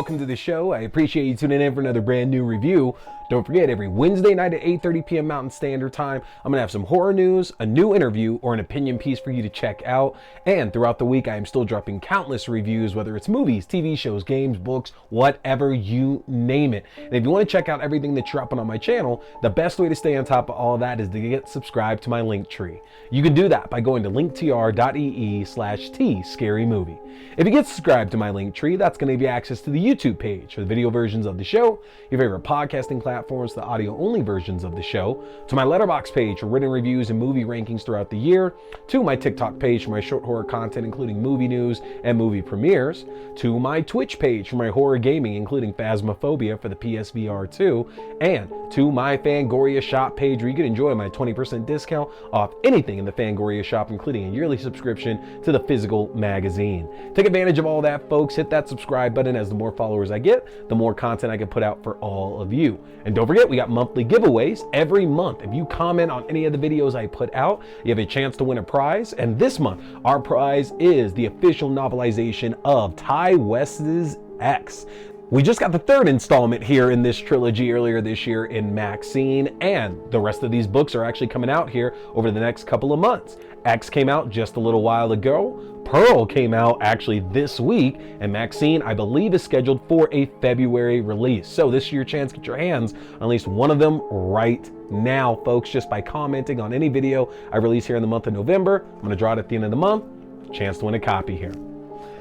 welcome to the show. I appreciate you tuning in for another brand new review. Don't forget, every Wednesday night at 8:30 p.m. Mountain Standard Time, I'm going to have some horror news, a new interview, or an opinion piece for you to check out. And throughout the week, I am still dropping countless reviews, whether it's movies, TV shows, games, books, whatever you name it. And if you want to check out everything that's dropping on my channel, the best way to stay on top of all of that is to get subscribed to my Linktree. You can do that by going to linktr.ee/tscarymovie. If you get subscribed to my Linktree, that's going to give you access to the YouTube page for the video versions of the show, your favorite podcasting platforms, the audio-only versions of the show, to my Letterboxd page for written reviews and movie rankings throughout the year, to my TikTok page for my short horror content, including movie news and movie premieres, to my Twitch page for my horror gaming, including Phasmophobia for the PSVR 2, and to my Fangoria shop page where you can enjoy my 20% discount off anything in the Fangoria shop, including a yearly subscription to the physical magazine. Take advantage of all that, folks. Hit that subscribe button, as the more followers I get, the more content I can put out for all of you. And don't forget, we got monthly giveaways every month. If you comment on any of the videos I put out, you have a chance to win a prize. And this month, our prize is the official novelization of TWASM's X. We just got the third installment here in this trilogy earlier this year in Maxine, and the rest of these books are actually coming out here over the next couple of months. X came out just a little while ago. Pearl came out actually this week, and Maxine, I believe, is scheduled for a February release. So this is your chance to get your hands on at least one of them right now, folks, just by commenting on any video I release here in the month of November. I'm going to draw it at the end of the month. Chance to win a copy here.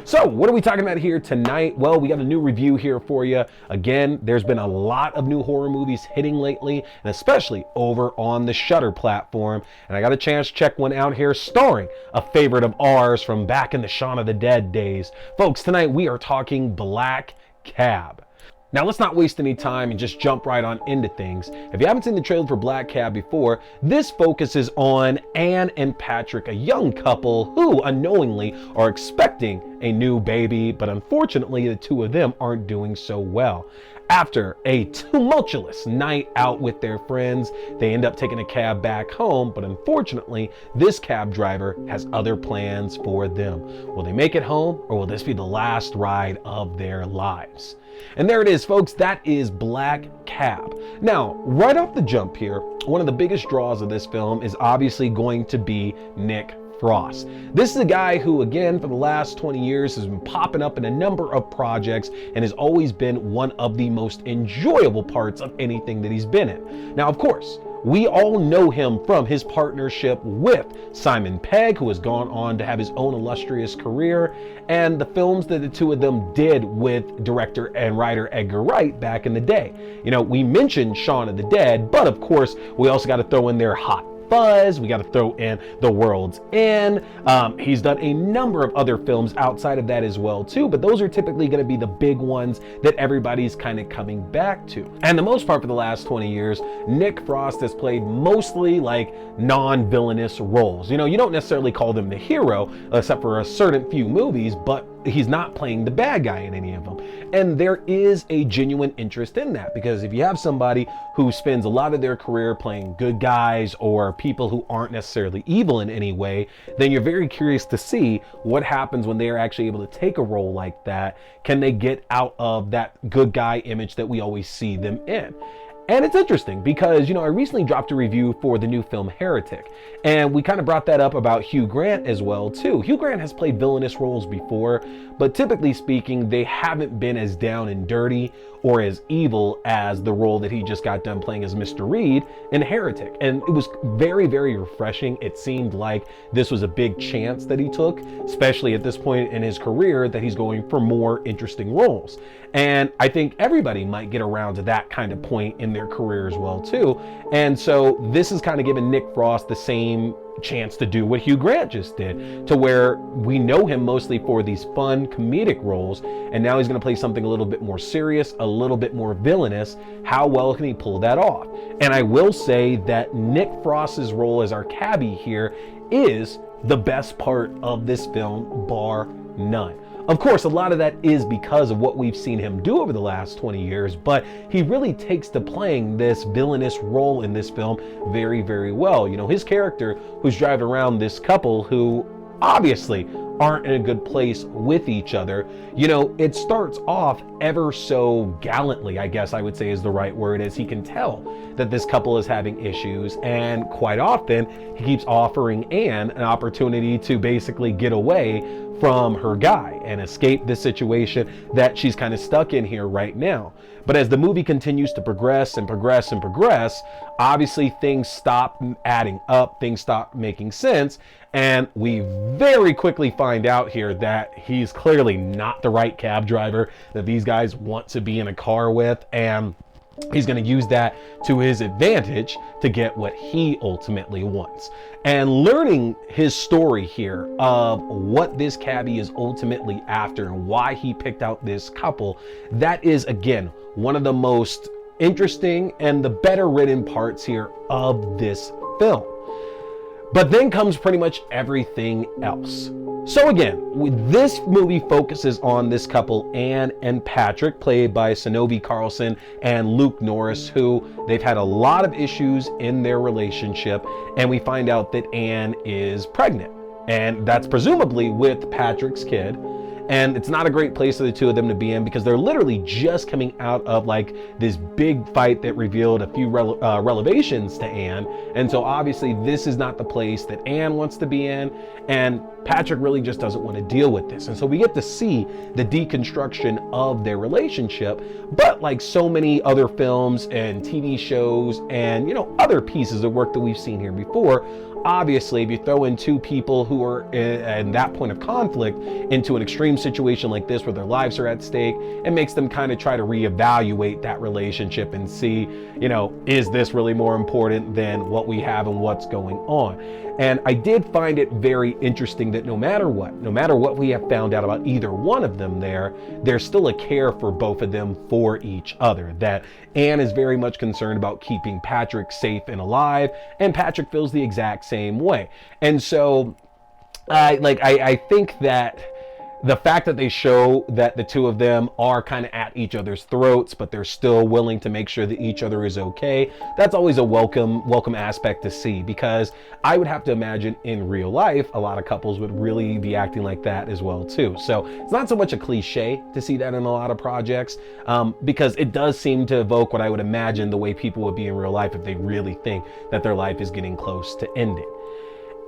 So what are we talking about here tonight? Well, we got a new review here for you. Again, there's been a lot of new horror movies hitting lately, and especially over on the Shudder platform. And I got a chance to check one out here starring a favorite of ours from back in the Shaun of the Dead days. Folks, tonight we are talking Black Cab. Now let's not waste any time and just jump right on into things. If you haven't seen the trailer for Black Cab before, this focuses on Anne and Patrick, a young couple who unknowingly are expecting a new baby, but unfortunately the two of them aren't doing so well. After a tumultuous night out with their friends, they end up taking a cab back home, but unfortunately, this cab driver has other plans for them. Will they make it home, or will this be the last ride of their lives? And there it is, folks. That is Black Cab. Now, right off the jump here, one of the biggest draws of this film is obviously going to be Nick Frost. This is a guy who, again, for the last 20 years has been popping up in a number of projects and has always been one of the most enjoyable parts of anything that he's been in. Now, of course, we all know him from his partnership with Simon Pegg, who has gone on to have his own illustrious career, and the films that the two of them did with director and writer Edgar Wright back in the day. You know, we mentioned Shaun of the Dead, but of course, we also got to throw in their Hot Fuzz. We got to throw in The World's End. He's done a number of other films outside of that as well too, but those are typically going to be the big ones that everybody's kind of coming back to. And the most part for the last 20 years, Nick Frost has played mostly like non-villainous roles. You know, you don't necessarily call them the hero, except for a certain few movies, but he's not playing the bad guy in any of them. And there is a genuine interest in that, because if you have somebody who spends a lot of their career playing good guys or people who aren't necessarily evil in any way, then you're very curious to see what happens when they are actually able to take a role like that. Can they get out of that good guy image that we always see them in? And it's interesting because, you know, I recently dropped a review for the new film Heretic, and we kind of brought that up about Hugh Grant as well too. Hugh Grant has played villainous roles before, but typically speaking, they haven't been as down and dirty or as evil as the role that he just got done playing as Mr. Reed in Heretic. And it was very, very refreshing. It seemed like this was a big chance that he took, especially at this point in his career, that he's going for more interesting roles. And I think everybody might get around to that kind of point in their career as well too. And so this is kind of giving Nick Frost the same chance to do what Hugh Grant just did, to where we know him mostly for these fun comedic roles, and now he's going to play something a little bit more serious, a little bit more villainous. How well can he pull that off? And I will say that Nick Frost's role as our cabbie here is the best part of this film, bar none. Of course, a lot of that is because of what we've seen him do over the last 20 years, but he really takes to playing this villainous role in this film very, very well. You know, his character, who's driving around this couple who obviously aren't in a good place with each other. You know, it starts off ever so gallantly, I guess I would say is the right word, as he can tell that this couple is having issues, and quite often he keeps offering Anne an opportunity to basically get away from her guy and escape this situation that she's kind of stuck in here right now. But as the movie continues to progress and progress and progress, obviously things stop adding up, things stop making sense, and we very quickly find out here that he's clearly not the right cab driver that these guys want to be in a car with, and he's going to use that to his advantage to get what he ultimately wants. And learning his story here of what this cabbie is ultimately after and why he picked out this couple, that is, again, one of the most interesting and the better written parts here of this film. But then comes pretty much everything else. So again, this movie focuses on this couple, Anne and Patrick, played by Sonovi Carlson and Luke Norris, who they've had a lot of issues in their relationship, and we find out that Anne is pregnant, and that's presumably with Patrick's kid. And it's not a great place for the two of them to be in, because they're literally just coming out of like this big fight that revealed a few revelations to Anne. And so obviously this is not the place that Anne wants to be in, and Patrick really just doesn't want to deal with this. And so we get to see the deconstruction of their relationship. But like so many other films and TV shows and, you know, other pieces of work that we've seen here before, obviously, if you throw in two people who are in that point of conflict into an extreme situation like this where their lives are at stake, it makes them kind of try to reevaluate that relationship and see, you know, is this really more important than what we have and what's going on? And I did find it very interesting that no matter what we have found out about either one of them there's still a care for both of them for each other. That Anne is very much concerned about keeping Patrick safe and alive, and Patrick feels the exact same way. And so I think that the fact that they show that the two of them are kind of at each other's throats, but they're still willing to make sure that each other is okay, that's always a welcome aspect to see, because I would have to imagine in real life a lot of couples would really be acting like that as well too. So it's not so much a cliche to see that in a lot of projects, because it does seem to evoke what I would imagine the way people would be in real life if they really think that their life is getting close to ending.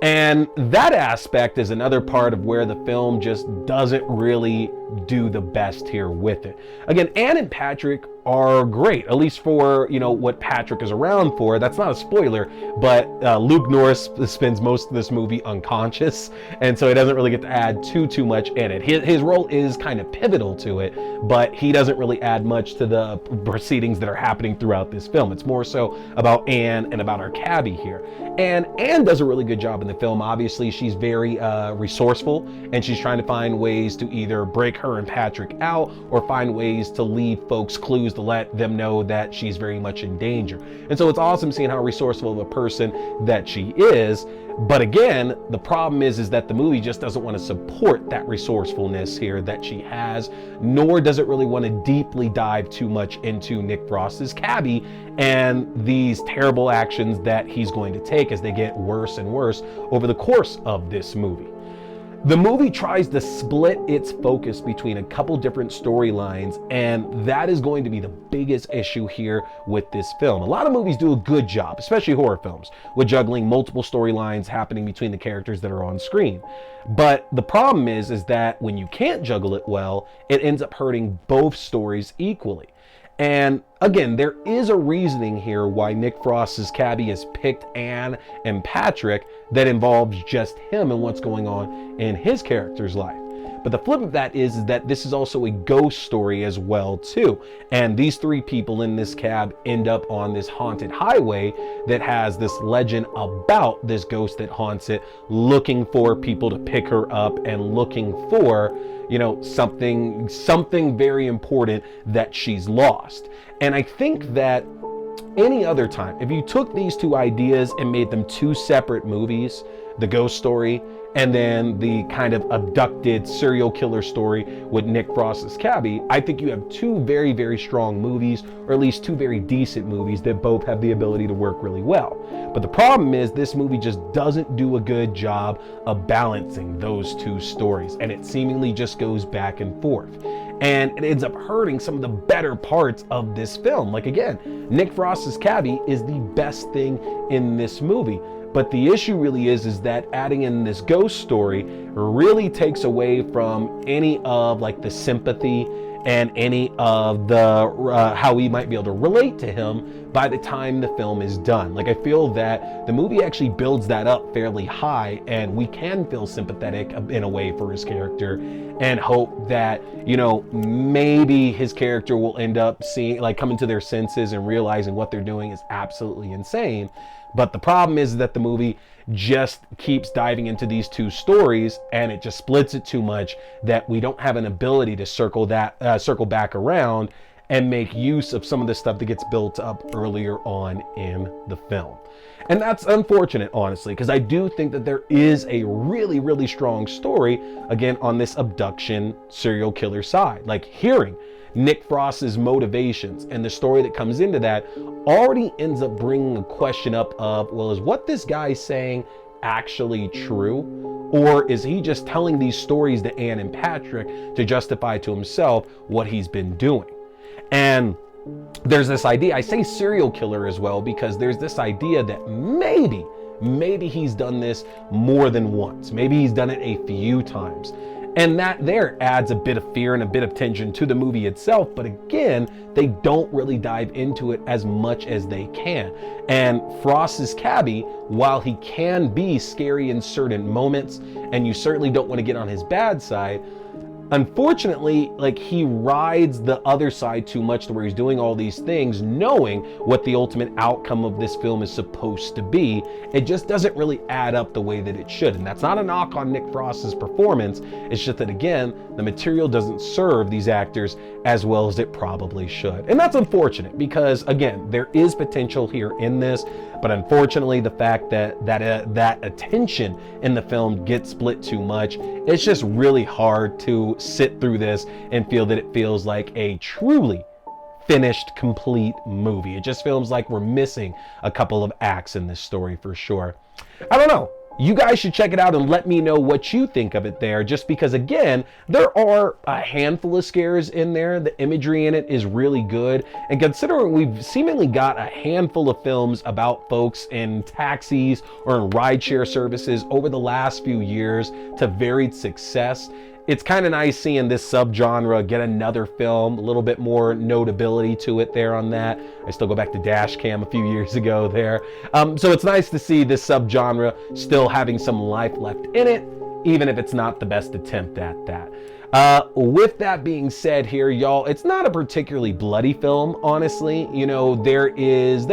And that aspect is another part of where the film just doesn't really do the best here with it. Again, Anne and Patrick are great, at least for, you know, what Patrick is around for. That's not a spoiler, but Luke Norris spends most of this movie unconscious, and so he doesn't really get to add too much in it. His role is kind of pivotal to it, but he doesn't really add much to the proceedings that are happening throughout this film. It's more so about Anne and about our cabbie here. And Anne does a really good job in the film. Obviously, she's very resourceful, and she's trying to find ways to either break her and Patrick out or find ways to leave folks clues to let them know that she's very much in danger. And so it's awesome seeing how resourceful of a person that she is. But again, the problem is that the movie just doesn't want to support that resourcefulness here that she has, nor does it really want to deeply dive too much into Nick Frost's cabbie and these terrible actions that he's going to take as they get worse and worse over the course of this movie. The movie tries to split its focus between a couple different storylines, and that is going to be the biggest issue here with this film. A lot of movies do a good job, especially horror films, with juggling multiple storylines happening between the characters that are on screen. But the problem is that when you can't juggle it well, it ends up hurting both stories equally. And again, there is a reasoning here why Nick Frost's cabbie has picked Anne and Patrick that involves just him and what's going on in his character's life. But the flip of that is that this is also a ghost story as well too. And these three people in this cab end up on this haunted highway that has this legend about this ghost that haunts it, looking for people to pick her up and looking for, you know, something very important that she's lost. And I think that any other time, if you took these two ideas and made them two separate movies, the ghost story, and then the kind of abducted serial killer story with Nick Frost's cabbie, I think you have two very, very strong movies, or at least two very decent movies that both have the ability to work really well. But the problem is this movie just doesn't do a good job of balancing those two stories, and it seemingly just goes back and forth. And it ends up hurting some of the better parts of this film. Like, again, Nick Frost's cabbie is the best thing in this movie. But the issue really is that adding in this ghost story really takes away from any of like the sympathy and any of the how we might be able to relate to him by the time the film is done. Like, I feel that the movie actually builds that up fairly high, and we can feel sympathetic in a way for his character and hope that, you know, maybe his character will end up coming to their senses and realizing what they're doing is absolutely insane. But the problem is that the movie just keeps diving into these two stories, and it just splits it too much that we don't have an ability to circle back around and make use of some of the stuff that gets built up earlier on in the film. And that's unfortunate, honestly, because I do think that there is a really, really strong story, again, on this abduction serial killer side. Like, hearing Nick Frost's motivations and the story that comes into that already ends up bringing a question up of, well, is what this guy's saying actually true? Or is he just telling these stories to Anne and Patrick to justify to himself what he's been doing? And there's this idea, I say serial killer as well, because there's this idea that maybe he's done this more than once. Maybe he's done it a few times. And that there adds a bit of fear and a bit of tension to the movie itself. But again, they don't really dive into it as much as they can. And Frost's cabbie, while he can be scary in certain moments, and you certainly don't want to get on his bad side, unfortunately, like, he rides the other side too much to where he's doing all these things knowing what the ultimate outcome of this film is supposed to be. It just doesn't really add up the way that it should. And that's not a knock on Nick Frost's performance. It's just that, again, the material doesn't serve these actors as well as it probably should. And that's unfortunate because, again, there is potential here in this, but unfortunately the fact that attention in the film gets split too much, it's just really hard to sit through this and feel that it feels like a truly finished, complete movie. It just feels like we're missing a couple of acts in this story for sure. I don't know. You guys should check it out and let me know what you think of it there, just because, again, there are a handful of scares in there. The imagery in it is really good. And considering we've seemingly got a handful of films about folks in taxis or in rideshare services over the last few years to varied success, it's kind of nice seeing this subgenre get another film, a little bit more notability to it there on that. I still go back to Dash Cam a few years ago there. So it's nice to see this subgenre still having some life left in it, even if it's not the best attempt at that. With that being said here, y'all, it's not a particularly bloody film, honestly. You know, there is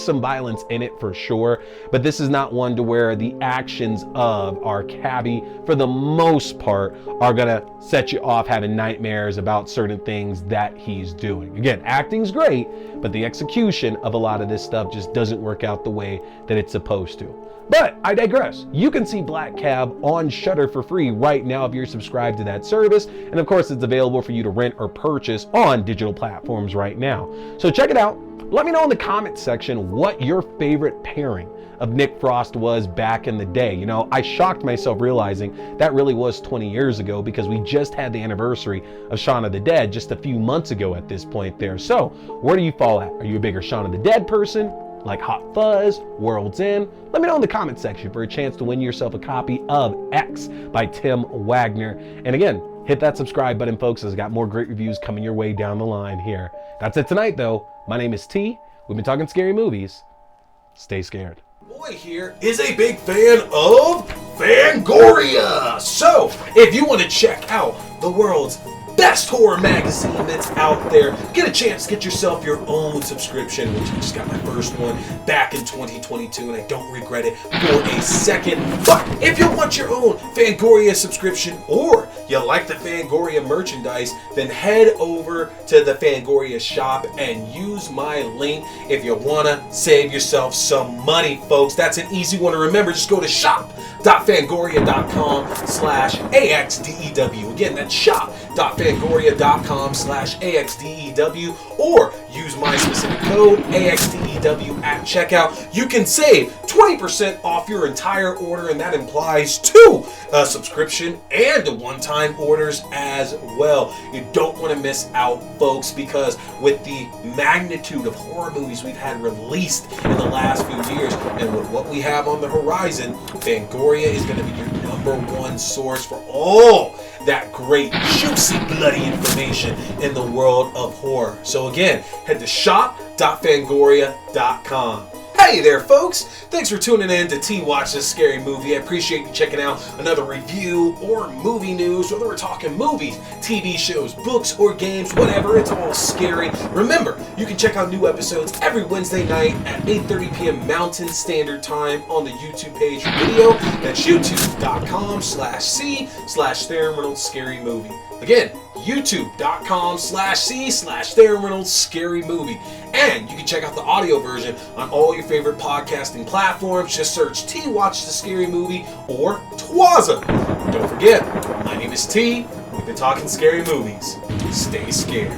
some violence in it for sure, but this is not one to where the actions of our cabbie, for the most part, are gonna set you off having nightmares about certain things that he's doing. Again, acting's great, but the execution of a lot of this stuff just doesn't work out the way that it's supposed to. But I digress. You can see Black Cab on Shudder for free right now if you're subscribed to that service. And of course, it's available for you to rent or purchase on digital platforms right now. So check it out. Let me know in the comment section what your favorite pairing of Nick Frost was back in the day. You know, I shocked myself realizing that really was 20 years ago, because we just had the anniversary of Shaun of the Dead just a few months ago at this point there. So where do you fall at? Are you a bigger Shaun of the Dead person? Like Hot Fuzz, World's End? Let me know in the comment section for a chance to win yourself a copy of X by Tim Wagner. And again, hit that subscribe button, folks, as I got more great reviews coming your way down the line here. That's it tonight, though. My name is T. We've been talking scary movies. Stay scared. Boy here is a big fan of Fangoria. So, if you want to check out the world's best horror magazine that's out there. Get a chance to get yourself your own subscription, which I just got my first one back in 2022, and I don't regret it for a second. But if you want your own Fangoria subscription, or you like the Fangoria merchandise, then head over to the Fangoria shop and use my link if you want to save yourself some money, folks. That's an easy one to remember. Just go to shop.fangoria.com/AXDEW. Again, that's shop.fangoria.com/AXDEW, or use my specific code AXDEW at checkout. You can save 20% off your entire order, and that implies 2 subscription and one-time orders as well. You don't want to miss out, folks, because with the magnitude of horror movies we've had released in the last few years, and with what we have on the horizon, Fangoria is going to be your #1 source for all that great, juicy, bloody information in the world of horror. So again, head to shop.fangoria.com. Hey there, folks! Thanks for tuning in to T-Watch This Scary Movie. I appreciate you checking out another review or movie news, whether we're talking movies, TV shows, books, or games, whatever, it's all scary. Remember, you can check out new episodes every Wednesday night at 8:30 p.m. Mountain Standard Time on the YouTube page for video. That's youtube.com/C/Theron Reynolds Scary Movie. Again, youtube.com/C/Theron Reynolds Scary Movie. And you can check out the audio version on all your favorite podcasting platforms. Just search T Watch the Scary Movie or TWASM. Don't forget, my name is T. We've been talking scary movies. Stay scared.